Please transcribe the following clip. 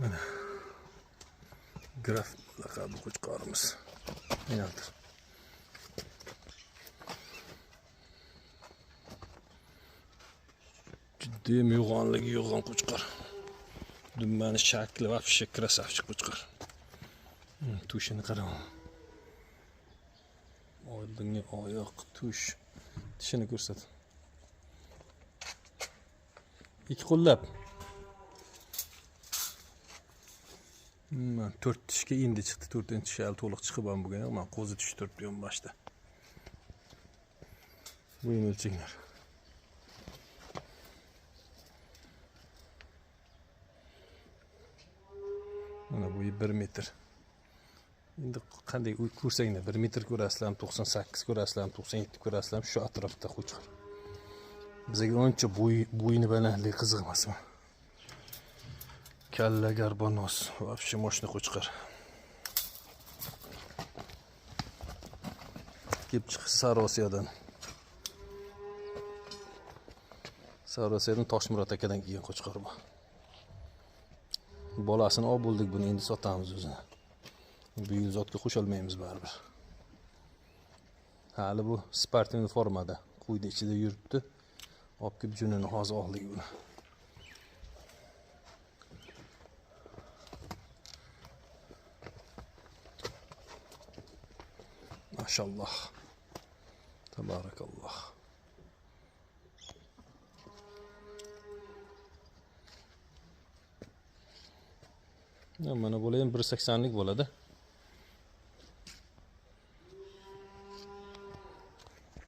Mana Graf laqabli qo'chqorimiz. Inadir. Juddiy yo'g'onligi yo'g'on qo'chqor. Dumbani shakli вообще красавчик qo'chqor. Tushini qarang. Oldingi oyoq, tush, tishini ko'rsat. Ikki qo'llab. 4 tishga endi chiqdi. 4-tishi hali to'liq chiqib ham bo'lgan. Men qo'zi tishi 4 yon boshda. Bo'yin o'lchanglar. Mana bo'yi 1 metr. Endi qanday ko'rsanglar 1 metr ko'rasizlar, 98 ko'rasizlar, 97 ko'rasizlar, shu atrofda qo'chqor. Bizga uncha bo'yni balandlik qiziq emasmi? Kalla garbonos, вообще moshna qo'chqor. Kelib chiqish Sarosiyadan. Sarosiyadan Toshmurod akadan kelgan qo'chqor bu. Bolasini olib bo'ldik, buni endi sotamiz o'zini. Bu yil zotga qo'sha olmaymiz baribir. Hali bu sportniy formada, qo'ydi ichida yuribdi. Olib kelib junini hozir oldik buni. Maşallah. Tabarakallah. Mana bo'layim 180lik bo'ladi.